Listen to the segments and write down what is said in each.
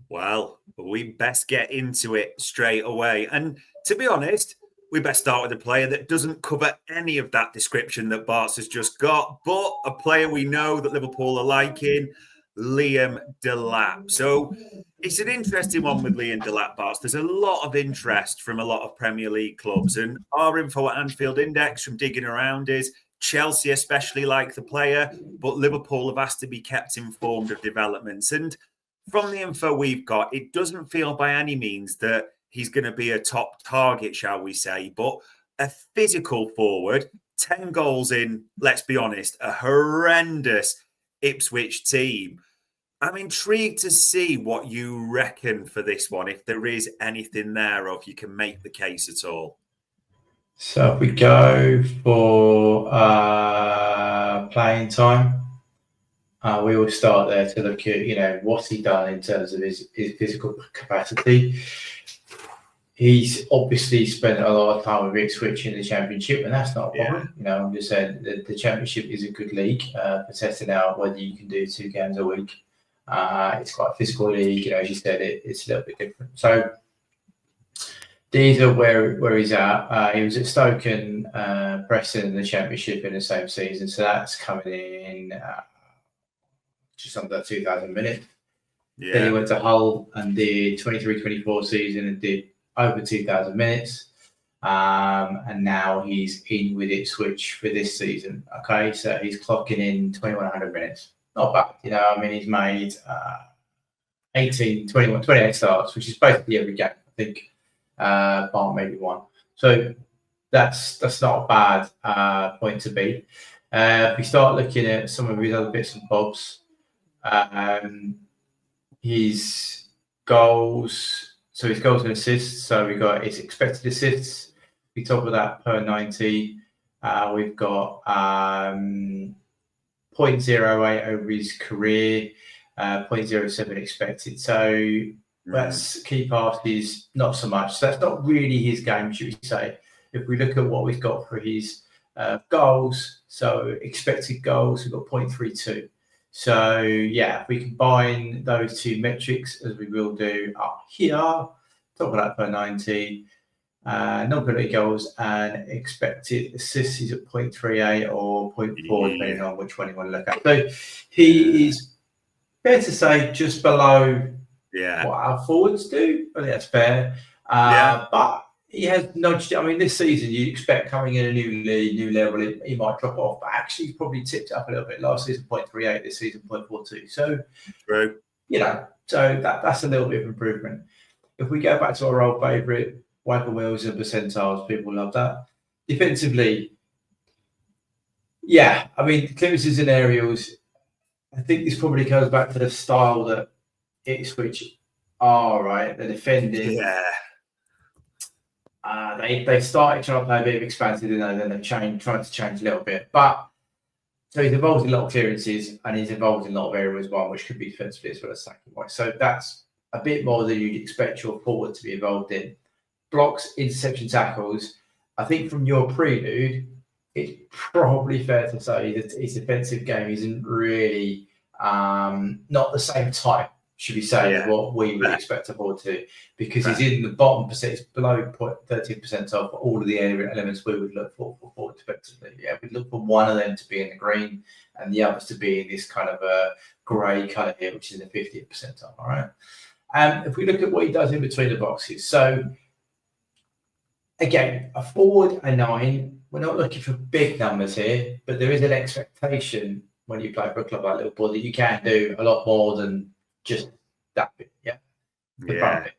Well, we best get into it straight away. And to be honest, we best start with a player that doesn't cover any of that description that Bart's has just got, but a player we know that Liverpool are liking, Liam Delap. So it's an interesting one with Liam Delap, Barts. There's a lot of interest from a lot of Premier League clubs, and our info at Anfield Index from digging around is Chelsea especially like the player, but Liverpool have asked to be kept informed of developments. And from the info we've got, it doesn't feel by any means that he's going to be a top target, shall we say, but a physical forward, 10 goals in, let's be honest, a horrendous Ipswich team. I'm intrigued to see what you reckon for this one, if there is anything there, or if you can make the case at all. So if we go for playing time, we will start there to look at, what's he done in terms of his physical capacity. He's obviously spent a lot of time with Ipswich in the Championship, and that's not a problem. I'm just saying the Championship is a good league for testing out whether you can do 2 games a week. It's quite a physical league, as you said, it's a little bit different. So these are where he's at. He was at Stoke and Preston in the Championship in the same season, so that's coming in just under 2,000 minutes. Yeah. Then he went to Hull and did 23-24 season and did over 2,000 minutes. And now he's in with Ipswich for this season. Okay, so he's clocking in 2,100 minutes. Not bad, he's made 18, 21, 28 starts, which is basically every game. I think bar maybe one. So that's not a bad point to be. If we start looking at some of his other bits and bobs, his goals. So his goals and assists. So we've got his expected assists. We top of that per 90. We've got 0.08 over his career, 0.07 expected. So that's key passes, not so much. So that's not really his game, should we say. If we look at what we've got for his goals, so expected goals, we've got 0.32. So, if we combine those 2 metrics, as we will do up here, top of that per 90, non-penalty goals and expected assists is at 0.38 or 0.4, depending on which one you want to look at. So, he is, fair to say, just below what our forwards do. I think that's fair. But he has nudged it. This season, you'd expect coming in a new league, new level, he might drop off. But actually, he's probably tipped up a little bit. Last season, 0.38. This season, 0.42. So, so that's a little bit of improvement. If we go back to our old favourite, waggle wheels and percentiles, people love that. Defensively, clearances and aerials, I think this probably goes back to the style that Ipswich are, right? The defending. They started trying to play a bit of expansive, and then they've tried to change a little bit. But so he's involved in a lot of clearances, and he's involved in a lot of areas as well, which could be defensively as well as attacking wise. So that's a bit more than you'd expect your forward to be involved in. Blocks, interception, tackles. I think from your prelude, it's probably fair to say that his defensive game isn't really not the same type, should we say, as what we would expect a forward to, because he's in the bottom percent, below 13 percentile for all of the elements we would look for forward defensively. We'd look for one of them to be in the green and the others to be in this kind of a grey colour here, which is in the 50th percentile. All right. If we look at what he does in between the boxes, so again, a forward, a 9. We're not looking for big numbers here, but there is an expectation when you play for a club like Liverpool that you can do a lot more than just that bit,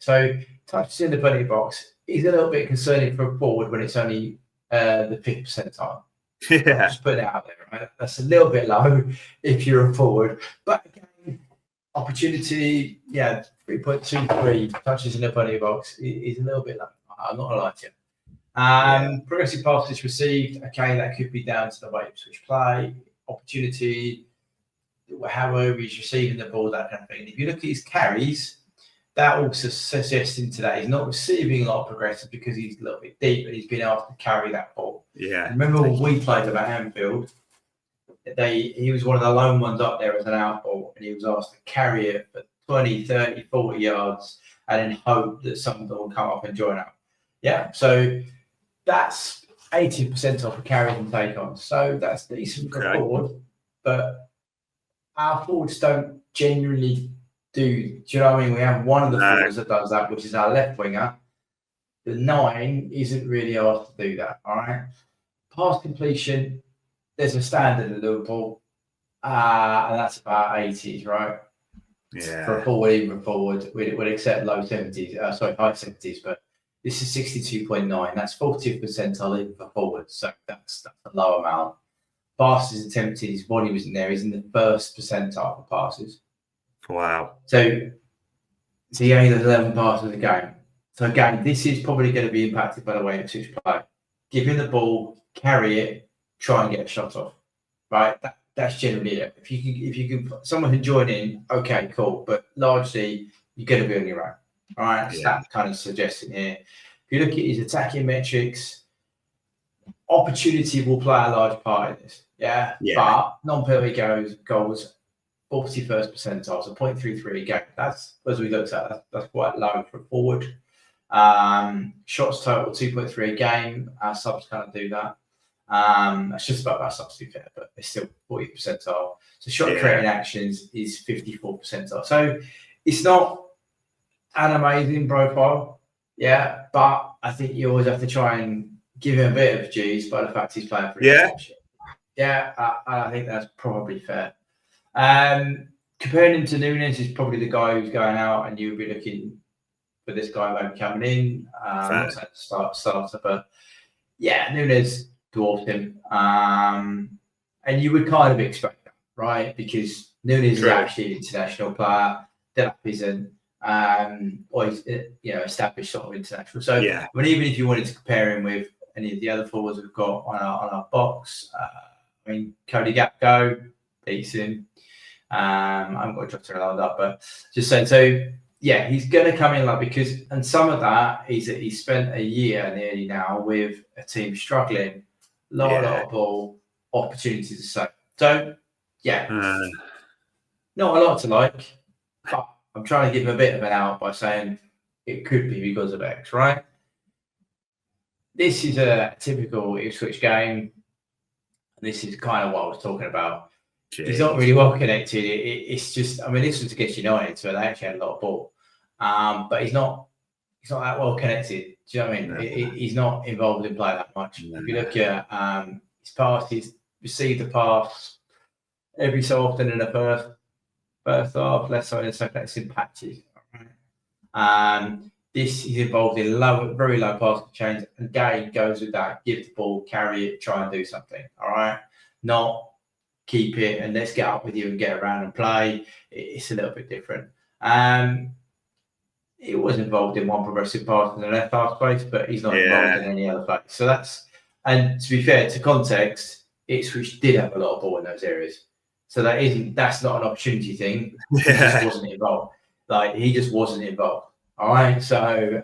So touches in the penalty box is a little bit concerning for a forward when it's only the 5th percentile. Just put it out there, right? That's a little bit low if you're a forward, but again, opportunity, 3.23 touches in the penalty box is a little bit low. I'm not gonna lie to you. Progressive passes received, that could be down to the way Ipswich play. Opportunity, however he's receiving the ball, that kind of thing. If you look at his carries, that also suggesting today he's not receiving a lot of progressive because he's a little bit deep and he's been asked to carry that ball. Remember when we played him at Anfield, he was one of the lone ones up there as an out ball, and he was asked to carry it 20, 30, 40 yards and then hope that someone will come up and join up. Yeah, so that's 80% off of carries and take-ons. So that's decent for forward, but our forwards don't generally do you know what I mean? We have one of the forwards that does that, which is our left winger. The 9 isn't really asked to do that, all right? Pass completion, there's a standard at Liverpool, and that's about 80s, right? Yeah. For a forward, even forward, we'd accept low 70s, high 70s, but this is 62.9. That's 40th percentile even for forwards, so that's a low amount. Passes attempted, his body wasn't there. He's in the first percentile for passes. Wow. So he only does 11 passes a game. So again, this is probably going to be impacted by the way it suits play. Give him the ball, carry it, try and get a shot off. Right? That's generally it. If you can, someone can join in, okay, cool. But largely, you're going to be on your own. All right? That's that kind of suggestion here. If you look at his attacking metrics, opportunity will play a large part in this. Yeah. But non-penalty goals, 41st percentile, so 0.33 a game. That's, as we looked at, that's quite low for a forward. Shots total 2.3 a game. Our subs can't do that. That's just about our subs, to be fair, but it's still 40th percentile. So shot creating actions is 54th percentile. So it's not an amazing profile, but I think you always have to try and give him a bit of juice by the fact he's playing for I think that's probably fair. Comparing him to Nunes is probably the guy who's going out, and you would be looking for this guy maybe coming in. Not saying starter, but Nunes dwarfed him. And you would kind of expect that, right? Because Nunes is actually an international player. Delap isn't. Or he's established sort of international. So even if you wanted to compare him with any of the other forwards we've got on our box, Cody Gakpo beats him. I haven't got to Jota lined up, but just saying. So he's going to come in and some of that is that he spent a year nearly now with a team struggling, lot of ball opportunities to say. So not a lot to like, but I'm trying to give him a bit of an out by saying it could be because of X, right? This is a typical Ipswich game. This is kind of what I was talking about. Jeez. He's not really well connected. It's just, this was against United, so they actually had a lot of ball. But he's not that well connected. Do you know what I mean? No. He's not involved in play that much. No. If you look at his pass, he's received the pass every so often in the first half, less so in the second. It's in patches. This is involved in very low pass change. Again, goes with that. Give the ball, carry it, try and do something. All right, not keep it and let's get up with you and get around and play. It's a little bit different. He was involved in one progressive pass in the left half space, but he's not involved in any other place. So and to be fair to context, Ipswich did have a lot of ball in those areas. So that's not an opportunity thing. He just wasn't involved. He just wasn't involved. All right. So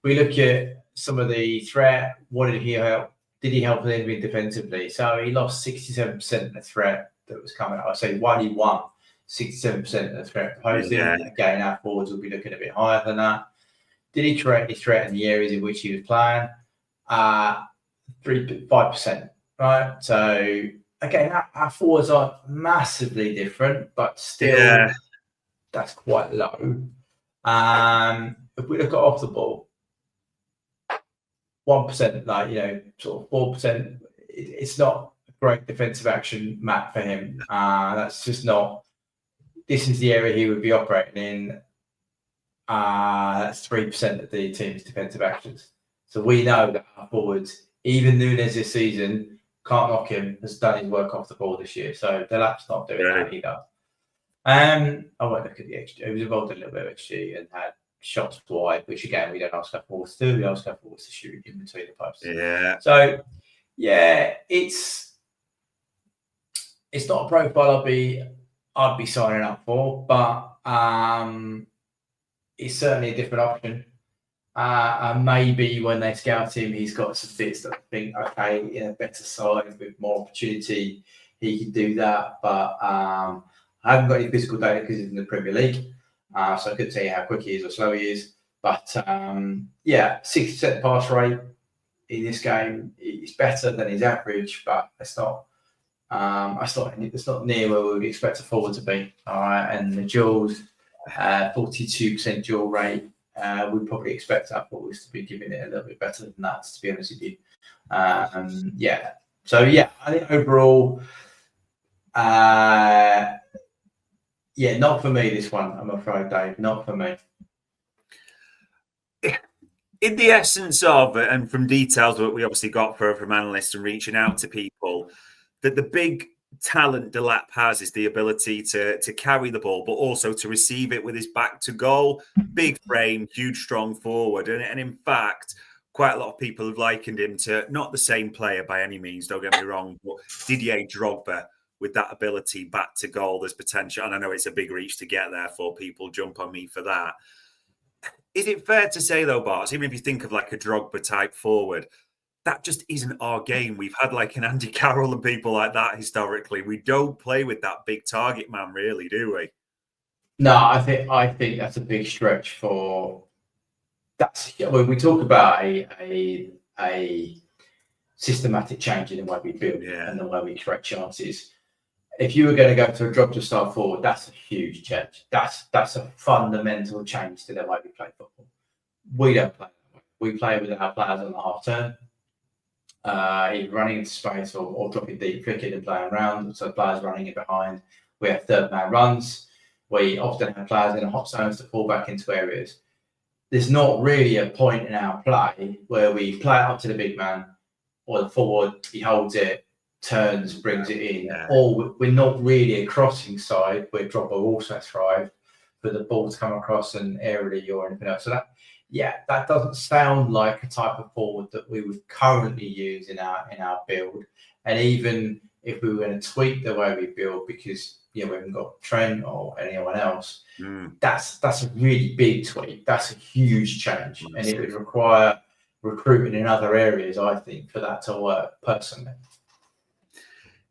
we look at some of the threat. What did he help? Did he help anything defensively? So he lost 67% of the threat that was coming out. I say he won 67% of the threat posted. Again, our forwards will be looking a bit higher than that. Did he create any threat in the areas in which he was playing? 5%. Right. So again, our forwards are massively different, but still that's quite low. If we look at off the ball, 1%, sort of 4%, it's not a great defensive action map for him. That's just not. This is the area he would be operating in. That's 3% of the team's defensive actions. So we know that our forwards, even Nunes this season, can't knock him, has done his work off the ball this year. So Delap's not doing that either. I won't look at the XG. He was involved in a little bit of XG and had shots wide, which again, we don't ask our forwards to do. We ask our forwards to shoot in between the posts. Yeah. So, it's not a profile I'd be signing up for, but it's certainly a different option. And maybe when they scout him, he's got some bits that I think, okay, in a better side with more opportunity, he can do that. But I haven't got any physical data because he's in the Premier League, so I couldn't tell you how quick he is or slow he is. But 60% pass rate in this game is better than his average, but it's not near where we would expect a forward to be. All right, and the duels, 42% duel rate. We probably expect our forwards to be giving it a little bit better than that, to be honest with you. So I think overall, not for me this one. I'm afraid, Dave, not for me. In the essence of it, and from details that we obviously got from analysts and reaching out to people, that the big talent Delap has is the ability to carry the ball, but also to receive it with his back to goal. Big frame, huge, strong forward. And in fact, quite a lot of people have likened him to not the same player by any means, don't get me wrong, but Didier Drogba with that ability back to goal. There's potential. And I know it's a big reach to get there for people. Jump on me for that. Is it fair to say, though, Bart, even if you think of like a Drogba type forward, that just isn't our game? We've had like an Andy Carroll and people like that historically. We don't play with that big target man, really, do we? No, I think that's a big stretch for. That's when we talk about a systematic change in the way we build and the way we create chances. If you were going to go to a Drogba style forward, that's a huge change. That's a fundamental change to the way we play football. We don't play that way. We play with our players on the half turn, either running into space or dropping deep, flicking and playing around. So players running it behind. We have third man runs. We often have players in hot zones to fall back into areas. There's not really a point in our play where we play it up to the big man or the forward, he holds it, turns, brings it in, or we're not really a crossing side where Drogba also thrive for the ball to come across and aerially or anything else. So that doesn't sound like a type of forward that we would currently use in our build. And even if we were going to tweak the way we build, because we haven't got Trent or anyone else, that's a really big tweak. That's a huge change, and it would require recruitment in other areas, I think, for that to work personally.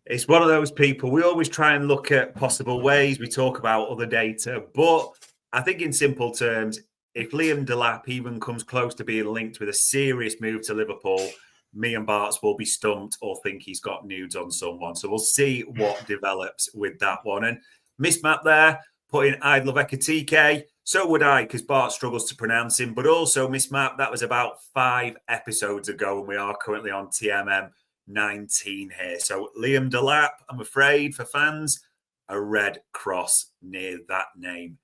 It's one of those people, we always try and look at possible ways. We talk about other data, but I think in simple terms, if Liam Delap even comes close to being linked with a serious move to Liverpool, me and Bart's will be stumped or think he's got nudes on someone. So we'll see what develops with that one. And Miss Map there, putting I'd love Ekatike. So would I, because Bart struggles to pronounce him. But also, Miss Map, that was about 5 episodes ago, and we are currently on TMM 19 here. So Liam Delap, I'm afraid, for fans, a red cross near that name.